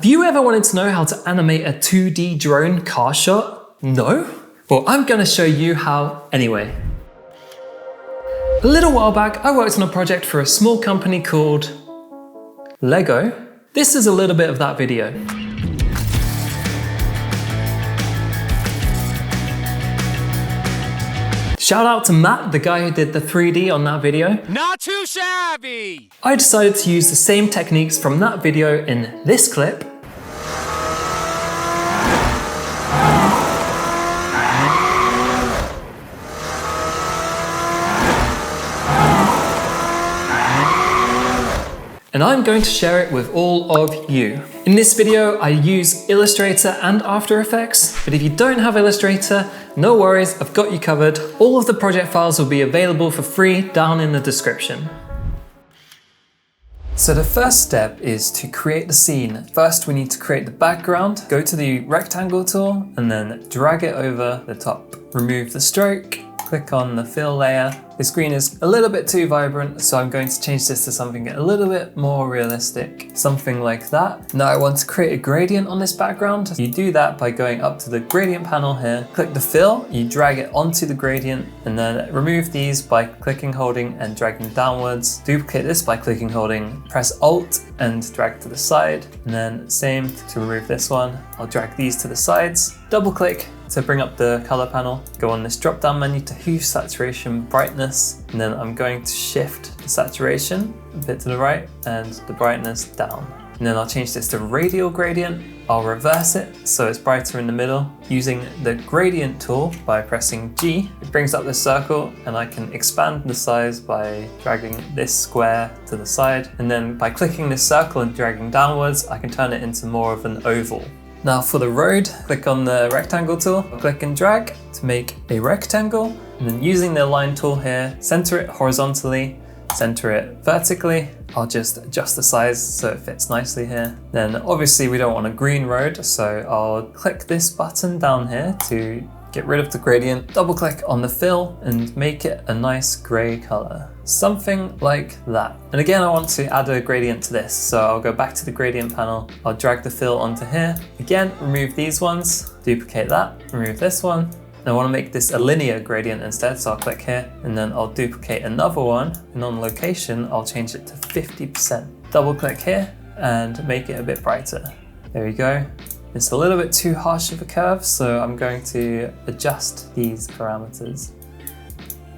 Have you ever wanted to know how to animate a 2D drone car shot? No? Well, I'm gonna show you how anyway. A little while back, I worked on a project for a small company called Lego. This is a little bit of that video. Shout out to Matt, the guy who did the 3D on that video. Not too shabby! I decided to use the same techniques from that video in this clip. And I'm going to share it with all of you. In this video, I use Illustrator and After Effects, but if you don't have Illustrator, no worries, I've got you covered. All of the project files will be available for free down in the description. So the first step is to create the scene. First, we need to create the background. Go to the rectangle tool and then drag it over the top. Remove the stroke. Click on the fill layer. The screen is a little bit too vibrant, so I'm going to change this to something a little bit more realistic. Something like that. Now I want to create a gradient on this background. You do that by going up to the gradient panel here. Click the fill, you drag it onto the gradient, and then remove these by clicking, holding, and dragging downwards. Duplicate this by clicking, holding, press Alt, and drag to the side. And then same to remove this one. I'll drag these to the sides. Double click to bring up the color panel. Go on this drop down menu to hue, saturation, brightness, and then I'm going to shift the saturation a bit to the right and the brightness down. And then I'll change this to radial gradient. I'll reverse it so it's brighter in the middle. Using the gradient tool by pressing G, it brings up this circle and I can expand the size by dragging this square to the side. And then by clicking this circle and dragging downwards, I can turn it into more of an oval. Now for the road, click on the rectangle tool, click and drag to make a rectangle, and then using the align tool here, center it horizontally, center it vertically. I'll just adjust the size so it fits nicely here. Then obviously we don't want a green road, so I'll click this button down here to get rid of the gradient, double click on the fill and make it a nice gray color. Something like that. And again, I want to add a gradient to this. So I'll go back to the gradient panel. I'll drag the fill onto here. Again, remove these ones, duplicate that, remove this one. And I want to make this a linear gradient instead. So I'll click here and then I'll duplicate another one. And on location, I'll change it to 50%. Double click here and make it a bit brighter. There we go. It's a little bit too harsh of a curve, so I'm going to adjust these parameters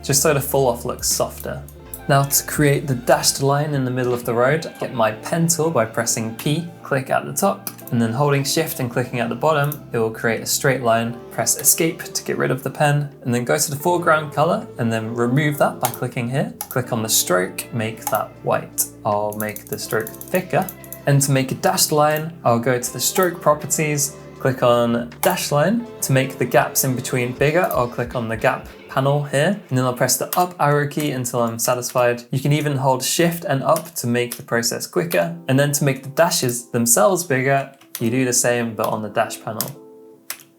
just so the fall off looks softer. Now to create the dashed line in the middle of the road, get my pen tool by pressing P, click at the top, and then holding shift and clicking at the bottom, it will create a straight line. Press escape to get rid of the pen, and then go to the foreground color, and then remove that by clicking here. Click on the stroke, make that white. I'll make the stroke thicker. And to make a dashed line, I'll go to the stroke properties, click on dash line. To make the gaps in between bigger, I'll click on the gap panel here, and then I'll press the up arrow key until I'm satisfied. You can even hold shift and up to make the process quicker. And then to make the dashes themselves bigger, you do the same, but on the dash panel.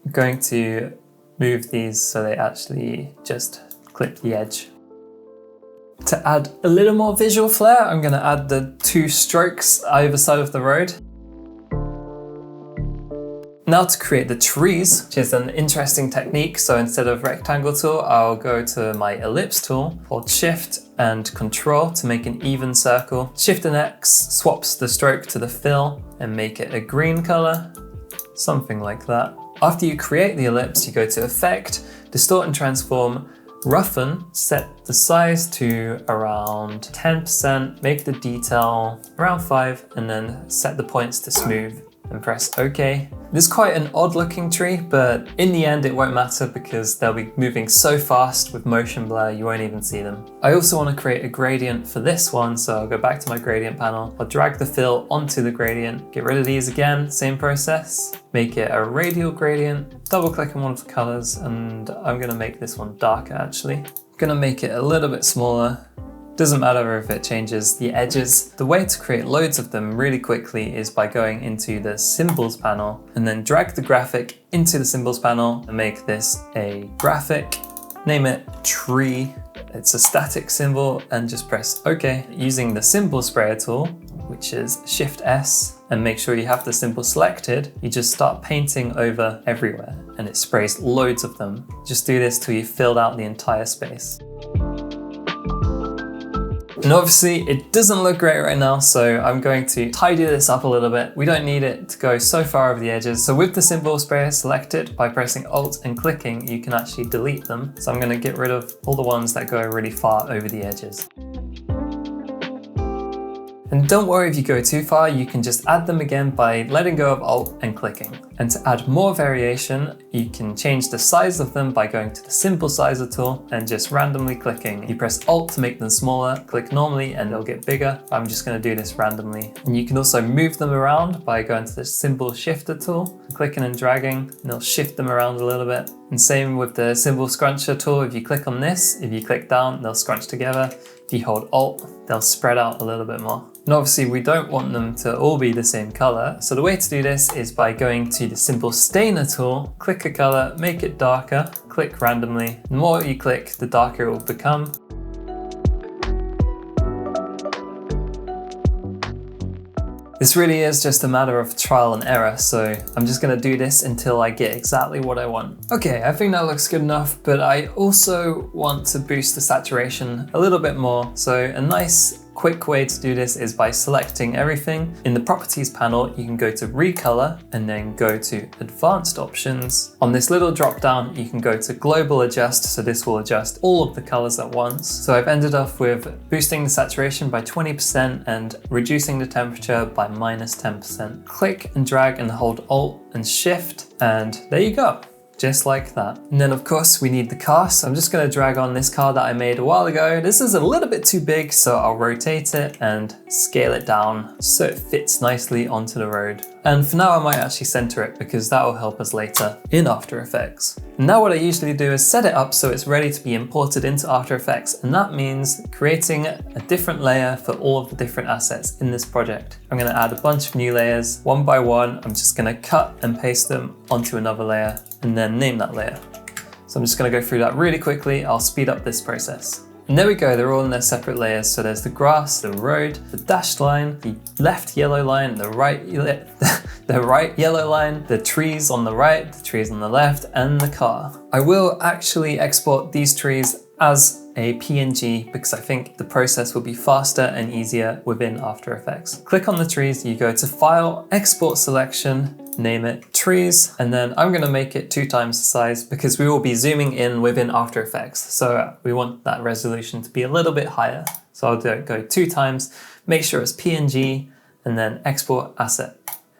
I'm going to move these so they actually just clip the edge. To add a little more visual flair, I'm going to add the two strokes either side of the road. Now to create the trees, which is an interesting technique. So instead of rectangle tool, I'll go to my ellipse tool, hold shift and control to make an even circle. Shift and X swaps the stroke to the fill and make it a green color, something like that. After you create the ellipse, you go to Effect, Distort and Transform, Roughen, set the size to around 10%, make the detail around 5, and then set the points to smooth and press OK. This is quite an odd looking tree, but in the end it won't matter because they'll be moving so fast with motion blur you won't even see them. I also want to create a gradient for this one, so I'll go back to my gradient panel. I'll drag the fill onto the gradient, get rid of these again, same process. Make it a radial gradient, double click on one of the colors, and I'm going to make this one darker actually. I'm going to make it a little bit smaller. Doesn't matter if it changes the edges. The way to create loads of them really quickly is by going into the symbols panel and then drag the graphic into the symbols panel and make this a graphic. Name it tree. It's a static symbol and just press OK. Using the symbol sprayer tool, which is Shift S, and make sure you have the symbol selected, you just start painting over everywhere and it sprays loads of them. Just do this till you've filled out the entire space. And obviously it doesn't look great right now, so I'm going to tidy this up a little bit. We don't need it to go so far over the edges. So with the symbol sprayer selected, by pressing Alt and clicking, you can actually delete them. So I'm going to get rid of all the ones that go really far over the edges. And don't worry if you go too far, you can just add them again by letting go of Alt and clicking. And to add more variation, you can change the size of them by going to the Simple Sizer tool and just randomly clicking. You press Alt to make them smaller, click normally and they'll get bigger. I'm just going to do this randomly. And you can also move them around by going to the Symbol Shifter tool, clicking and dragging, and they'll shift them around a little bit. And same with the Symbol Scruncher tool. If you click on this, if you click down, they'll scrunch together. If you hold Alt, they'll spread out a little bit more. And obviously we don't want them to all be the same color. So the way to do this is by going to the Symbol Stainer tool, click a color, make it darker, click randomly. The more you click, the darker it will become. This really is just a matter of trial and error, so I'm just gonna do this until I get exactly what I want. Okay, I think that looks good enough, but I also want to boost the saturation a little bit more. So a nice quick way to do this is by selecting everything. In the properties panel, you can go to recolor and then go to advanced options. On this little drop down, you can go to global adjust. So this will adjust all of the colors at once. So I've ended up with boosting the saturation by 20% and reducing the temperature by -10%. Click and drag and hold Alt and Shift, and there you go. Just like that. And then of course we need the car. So I'm just gonna drag on this car that I made a while ago. This is a little bit too big, so I'll rotate it and scale it down so it fits nicely onto the road. And for now I might actually center it because that will help us later in After Effects. Now what I usually do is set it up so it's ready to be imported into After Effects, and that means creating a different layer for all of the different assets in this project. I'm gonna add a bunch of new layers one by one. I'm just gonna cut and paste them onto another layer and then name that layer. So I'm just gonna go through that really quickly. I'll speed up this process. And there we go, they're all in their separate layers. So there's the grass, the road, the dashed line, the left yellow line, the right yellow line, the trees on the right, the trees on the left, and the car. I will actually export these trees as a PNG because I think the process will be faster and easier within After Effects. Click on the trees, you go to File, Export Selection, name it Trees, and then I'm gonna make it 2 times the size because we will be zooming in within After Effects. So we want that resolution to be a little bit higher. So I'll go 2 times, make sure it's PNG, and then Export Asset.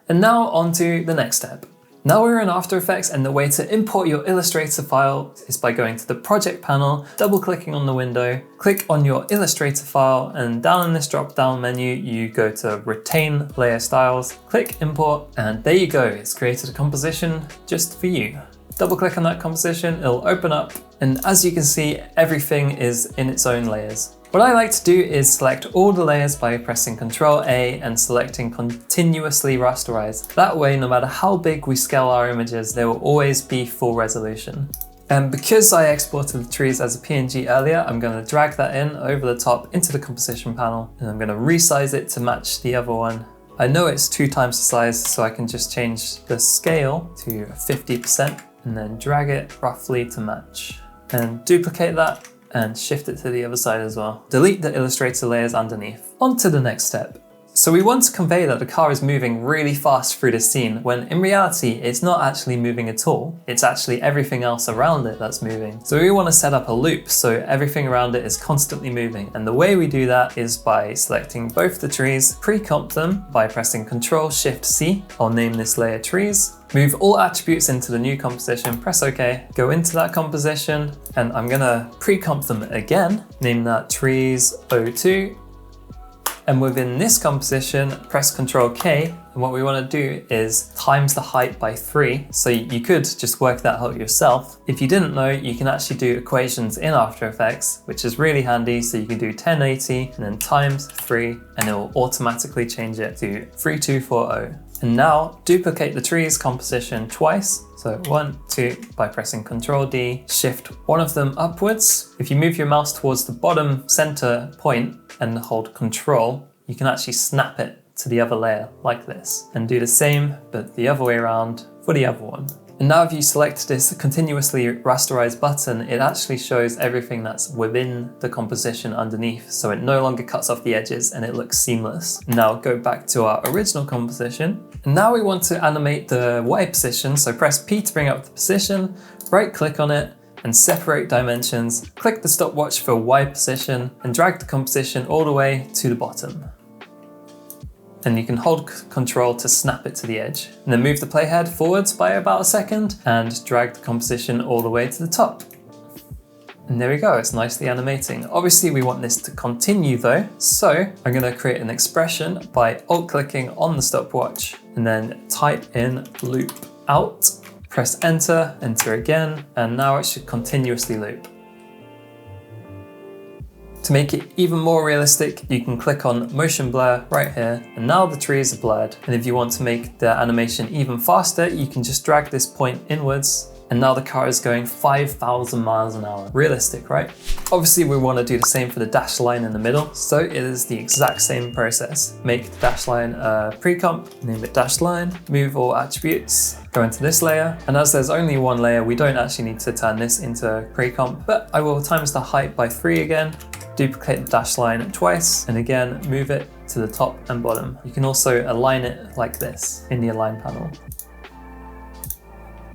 And now on to the next step. Now we're in After Effects, and the way to import your Illustrator file is by going to the project panel, double clicking on the window, click on your Illustrator file, and down in this drop down menu, you go to Retain Layer Styles, click Import, and there you go. It's created a composition just for you. Double click on that composition, it'll open up, and as you can see, everything is in its own layers. What I like to do is select all the layers by pressing Ctrl A and selecting Continuously Rasterize. That way, no matter how big we scale our images, they will always be full resolution. And because I exported the trees as a PNG earlier, I'm going to drag that in over the top into the composition panel, and I'm going to resize it to match the other one. I know it's 2 times the size, so I can just change the scale to 50% and then drag it roughly to match. And duplicate that and shift it to the other side as well. Delete the Illustrator layers underneath. On to the next step. So we want to convey that the car is moving really fast through the scene, when in reality, it's not actually moving at all. It's actually everything else around it that's moving. So we want to set up a loop so everything around it is constantly moving. And the way we do that is by selecting both the trees, pre-comp them by pressing Ctrl-Shift-C. I'll name this layer Trees. Move all attributes into the new composition, press OK, go into that composition, and I'm gonna pre-comp them again, name that Trees 02. And within this composition, press Ctrl K, and what we want to do is times the height by 3. So you could just work that out yourself. If you didn't know, you can actually do equations in After Effects, which is really handy. So you can do 1080 and then times 3, and it will automatically change it to 3240. And now duplicate the trees composition twice. So 1, 2, by pressing Ctrl D, shift one of them upwards. If you move your mouse towards the bottom center point and hold Ctrl, you can actually snap it to the other layer like this and do the same, but the other way around for the other one. And now if you select this continuously rasterize button, it actually shows everything that's within the composition underneath, so it no longer cuts off the edges and it looks seamless. Now go back to our original composition. And now we want to animate the Y position, so press P to bring up the position, right click on it, and separate dimensions. Click the stopwatch for Y position and drag the composition all the way to the bottom. And you can hold Control to snap it to the edge. And then move the playhead forwards by about a second and drag the composition all the way to the top. And there we go, it's nicely animating. Obviously we want this to continue though, so I'm gonna create an expression by alt-clicking on the stopwatch and then type in loop out, press enter, enter again, and now it should continuously loop. To make it even more realistic, you can click on motion blur right here, and now the trees are blurred. And if you want to make the animation even faster, you can just drag this point inwards, and now the car is going 5,000 miles an hour. Realistic, right? Obviously we want to do the same for the dash line in the middle, so it is the exact same process. Make the dash line a pre-comp, name it dash line, move all attributes, go into this layer, and as there's only one layer, we don't actually need to turn this into pre-comp, but I will times the height by 3 again, duplicate the dash line twice, and again, move it to the top and bottom. You can also align it like this in the align panel.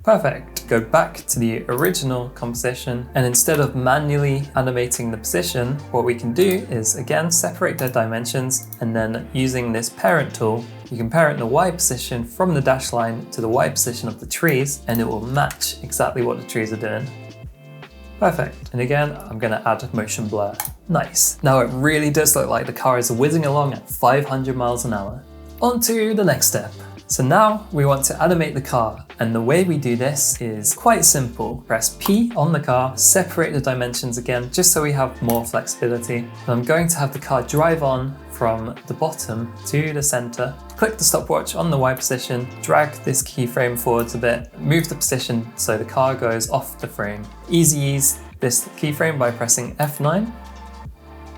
Perfect. Go back to the original composition, and instead of manually animating the position, what we can do is again separate their dimensions, and then using this parent tool, you can parent the Y position from the dash line to the Y position of the trees, and it will match exactly what the trees are doing. Perfect. And again, I'm gonna add motion blur. Nice. Now it really does look like the car is whizzing along at 500 miles an hour. On to the next step. So now we want to animate the car, and the way we do this is quite simple. Press P on the car, separate the dimensions again, just so we have more flexibility. And I'm going to have the car drive on from the bottom to the center. Click the stopwatch on the Y position, drag this keyframe forwards a bit, move the position so the car goes off the frame. Easy ease this keyframe by pressing F9.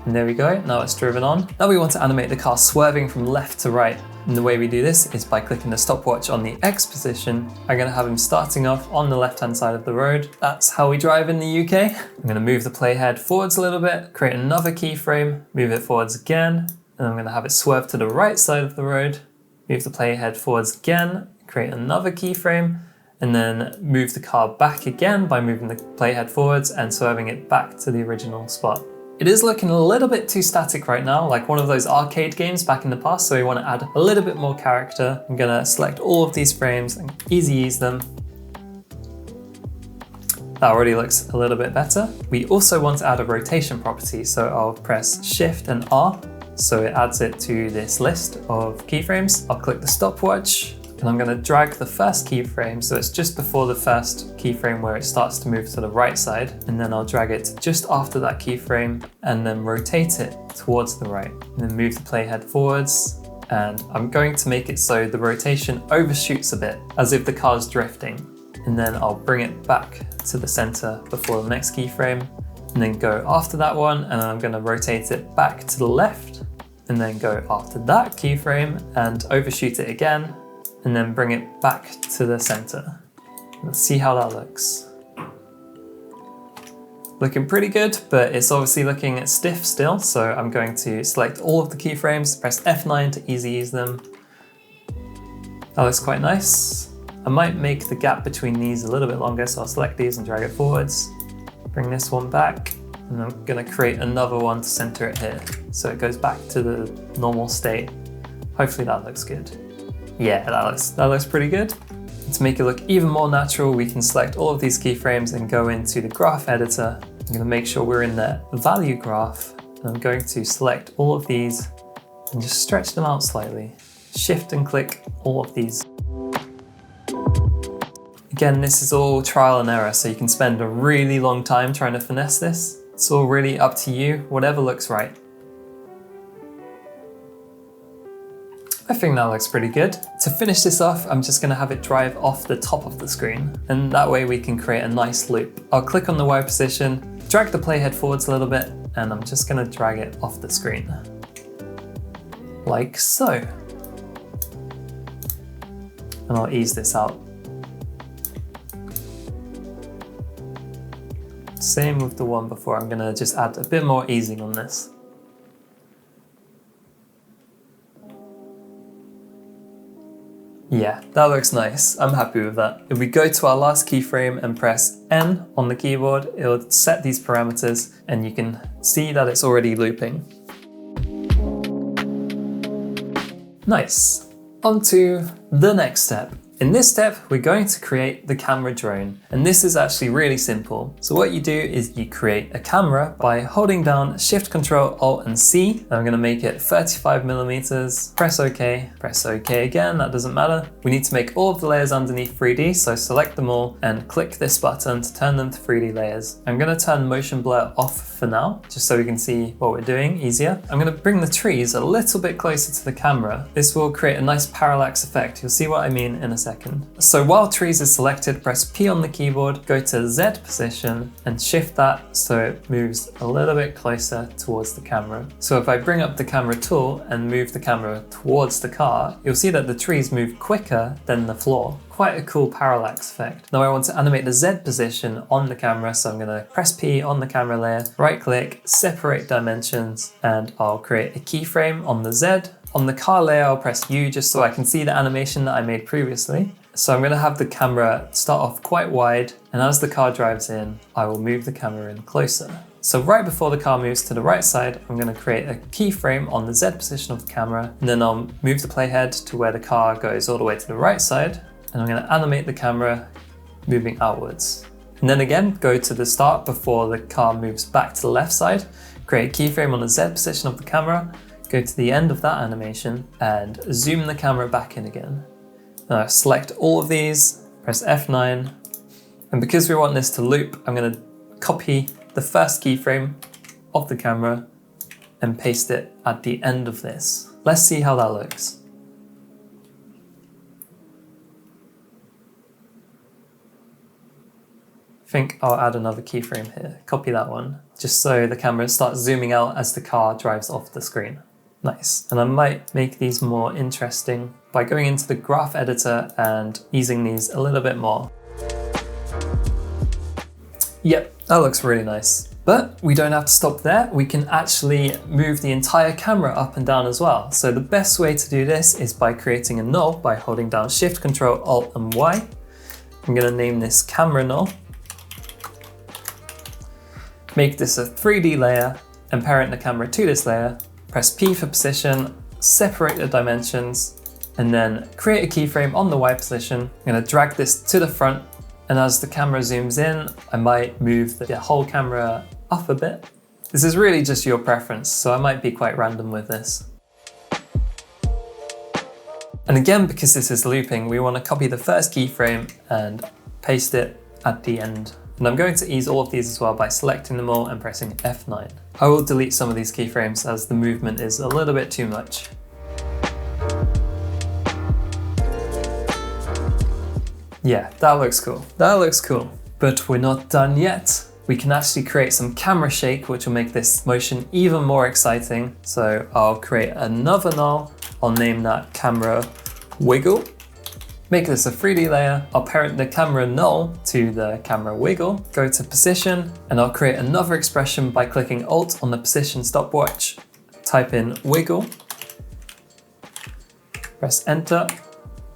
And there we go, now it's driven on. Now we want to animate the car swerving from left to right. And the way we do this is by clicking the stopwatch on the X position. I'm gonna have him starting off on the left-hand side of the road. That's how we drive in the UK. I'm gonna move the playhead forwards a little bit, create another keyframe, move it forwards again, and I'm gonna have it swerve to the right side of the road, move the playhead forwards again, create another keyframe, and then move the car back again by moving the playhead forwards and swerving it back to the original spot. It is looking a little bit too static right now, like one of those arcade games back in the past, so we want to add a little bit more character. I'm going to select all of these frames and easy ease them. That already looks a little bit better. We also want to add a rotation property, so I'll press Shift and R, so it adds it to this list of keyframes. I'll click the stopwatch, and I'm going to drag the first keyframe, so it's just before the first keyframe where it starts to move to the right side, and then I'll drag it just after that keyframe and then rotate it towards the right, and then move the playhead forwards, and I'm going to make it so the rotation overshoots a bit as if the car's drifting, and then I'll bring it back to the center before the next keyframe, and then go after that one, and I'm going to rotate it back to the left, and then go after that keyframe and overshoot it again, and then bring it back to the center. Let's see how that looks. Looking pretty good, but it's obviously looking stiff still, so I'm going to select all of the keyframes, press F9 to easy ease them. That looks quite nice. I might make the gap between these a little bit longer, so I'll select these and drag it forwards. Bring this one back, and I'm gonna create another one to center it here, so it goes back to the normal state. Hopefully that looks good. Yeah, that looks pretty good. To make it look even more natural, we can select all of these keyframes and go into the graph editor. I'm going to make sure we're in the value graph, and I'm going to select all of these and just stretch them out slightly. Shift and click all of these. Again, this is all trial and error, so you can spend a really long time trying to finesse this. It's all really up to you, whatever looks right. I think that looks pretty good. To finish this off, I'm just gonna have it drive off the top of the screen, and that way we can create a nice loop. I'll click on the Y position, drag the playhead forwards a little bit, and I'm just gonna drag it off the screen. like so. And I'll ease this out. Same with the one before, I'm gonna just add a bit more easing on this. Yeah, that looks nice. I'm happy with that. If we go to our last keyframe and press N on the keyboard, it'll set these parameters and you can see that it's already looping. Nice. On to the next step. In this step, we're going to create the camera drone, and this is actually really simple. So what you do is you create a camera by holding down Shift, Control, Alt and C. And I'm gonna make it 35mm, press OK again, that doesn't matter. We need to make all of the layers underneath 3D, so select them all and click this button to turn them to 3D layers. I'm gonna turn motion blur off for now, just so we can see what we're doing easier. I'm gonna bring the trees a little bit closer to the camera. This will create a nice parallax effect. You'll see what I mean in a second. So while trees is selected, press P on the keyboard, go to Z position and shift that so it moves a little bit closer towards the camera. So if I bring up the camera tool and move the camera towards the car, you'll see that the trees move quicker than the floor. Quite a cool parallax effect. Now I want to animate the Z position on the camera, so I'm going to press P on the camera layer, right click, separate dimensions, and I'll create a keyframe on the Z. On the car layer, I'll press U just so I can see the animation that I made previously. So I'm going to have the camera start off quite wide, and as the car drives in, I will move the camera in closer. So right before the car moves to the right side, I'm going to create a keyframe on the Z position of the camera, and then I'll move the playhead to where the car goes all the way to the right side, and I'm going to animate the camera moving outwards. And then again, go to the start before the car moves back to the left side, create a keyframe on the Z position of the camera, go to the end of that animation and zoom the camera back in again. Now select all of these, press F9, and because we want this to loop, I'm going to copy the first keyframe of the camera and paste it at the end of this. Let's see how that looks. I think I'll add another keyframe here, copy that one, just so the camera starts zooming out as the car drives off the screen. Nice. And I might make these more interesting by going into the graph editor and easing these a little bit more. Yep, that looks really nice. But we don't have to stop there. We can actually move the entire camera up and down as well. So the best way to do this is by creating a null by holding down Shift, Control, Alt and Y. I'm going to name this camera null. Make this a 3D layer and parent the camera to this layer. Press P for position, separate the dimensions, and then create a keyframe on the Y position. I'm going to drag this to the front, and as the camera zooms in, I might move the whole camera up a bit. This is really just your preference, so I might be quite random with this. And again, because this is looping, we want to copy the first keyframe and paste it at the end. And I'm going to ease all of these as well by selecting them all and pressing F9. I will delete some of these keyframes as the movement is a little bit too much. Yeah, that looks cool. That looks cool. But we're not done yet. We can actually create some camera shake, which will make this motion even more exciting. So I'll create another null. I'll name that camera wiggle. Make this a 3D layer. I'll parent the camera null to the camera wiggle. Go to position, and I'll create another expression by clicking Alt on the position stopwatch. Type in wiggle. Press enter.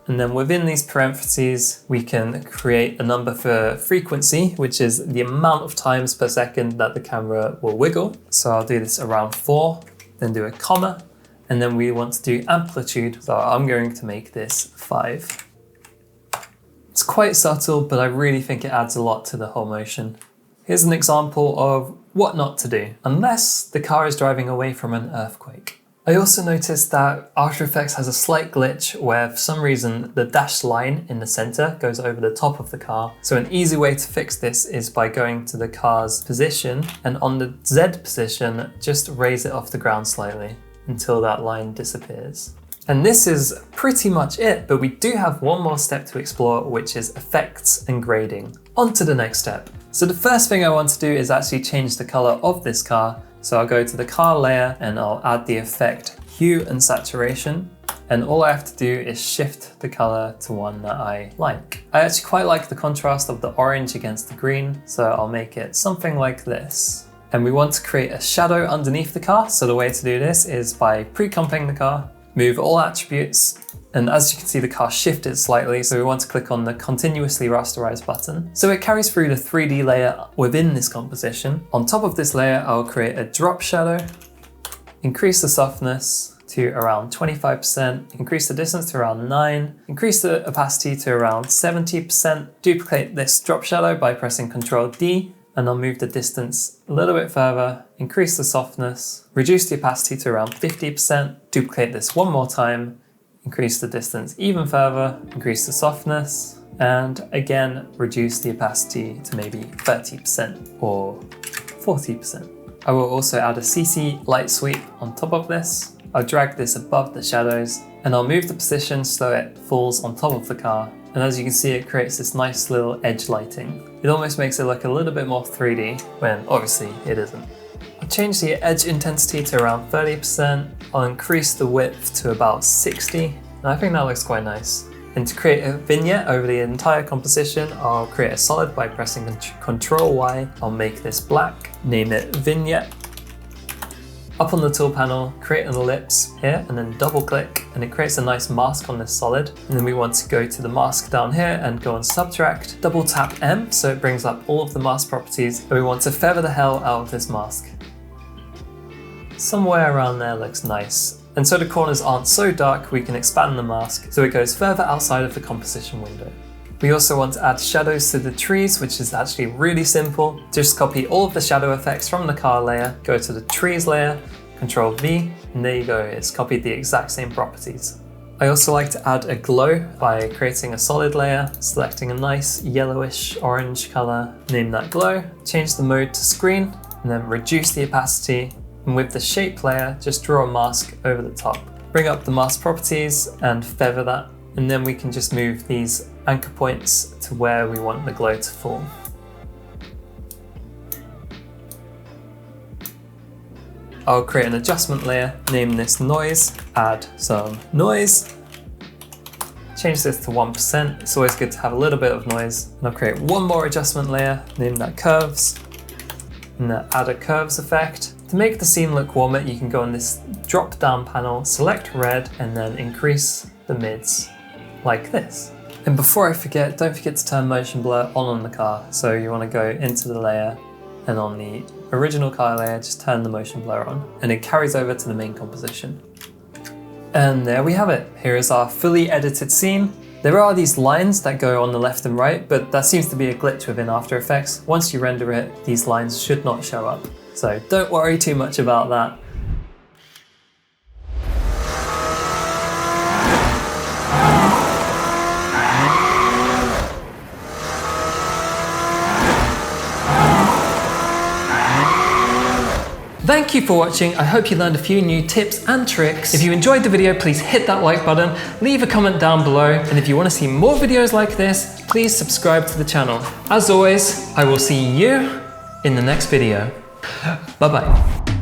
And then within these parentheses, we can create a number for frequency, which is the amount of times per second that the camera will wiggle. So I'll do this around 4, then do a comma, and then we want to do amplitude. So I'm going to make this 5. It's quite subtle, but I really think it adds a lot to the whole motion. Here's an example of what not to do, unless the car is driving away from an earthquake. I also noticed that After Effects has a slight glitch where for some reason the dashed line in the center goes over the top of the car. So an easy way to fix this is by going to the car's position, and on the Z position, just raise it off the ground slightly until that line disappears. And this is pretty much it, but we do have one more step to explore, which is effects and grading. On to the next step. So the first thing I want to do is actually change the color of this car. So I'll go to the car layer and I'll add the effect hue and saturation. And all I have to do is shift the color to one that I like. I actually quite like the contrast of the orange against the green, so I'll make it something like this. And we want to create a shadow underneath the car, so the way to do this is by pre-comping the car, move all attributes, and as you can see the car shifted slightly, so we want to click on the continuously rasterize button. So it carries through the 3D layer within this composition. On top of this layer, I'll create a drop shadow, increase the softness to around 25%, increase the distance to around 9, increase the opacity to around 70%, duplicate this drop shadow by pressing Ctrl D, and I'll move the distance a little bit further, increase the softness, reduce the opacity to around 50%, duplicate this one more time, increase the distance even further, increase the softness, and again, reduce the opacity to maybe 30% or 40%. I will also add a CC light sweep on top of this. I'll drag this above the shadows and I'll move the position so it falls on top of the car. And as you can see, it creates this nice little edge lighting. It almost makes it look a little bit more 3D when obviously it isn't. I'll change the edge intensity to around 30%. I'll increase the width to about 60. And I think that looks quite nice. And to create a vignette over the entire composition, I'll create a solid by pressing Ctrl Y. I'll make this black, name it vignette. Up on the tool panel, create an ellipse here and then double click and it creates a nice mask on this solid. And then we want to go to the mask down here and go on subtract, double tap M so it brings up all of the mask properties, and we want to feather the hell out of this mask. Somewhere around there looks nice. And so the corners aren't so dark, we can expand the mask so it goes further outside of the composition window. We also want to add shadows to the trees, which is actually really simple. Just copy all of the shadow effects from the car layer, go to the trees layer, Ctrl V, and there you go, it's copied the exact same properties. I also like to add a glow by creating a solid layer, selecting a nice yellowish orange color, name that glow, change the mode to screen, and then reduce the opacity. And with the shape layer, just draw a mask over the top. Bring up the mask properties and feather that. And then we can just move these anchor points to where we want the glow to form. I'll create an adjustment layer, name this noise, add some noise, change this to 1%. It's always good to have a little bit of noise. And I'll create one more adjustment layer, name that curves, and then add a curves effect. To make the scene look warmer, you can go on this drop down panel, select red, and then increase the mids like this. And before I forget, don't forget to turn motion blur on the car. So you want to go into the layer and on the original car layer, just turn the motion blur on and it carries over to the main composition. And there we have it. Here is our fully edited scene. There are these lines that go on the left and right, but that seems to be a glitch within After Effects. Once you render it, these lines should not show up. So don't worry too much about that. Thank you for watching. I hope you learned a few new tips and tricks. If you enjoyed the video, please hit that like button, leave a comment down below, and if you want to see more videos like this, please subscribe to the channel. As always, I will see you in the next video. Bye bye.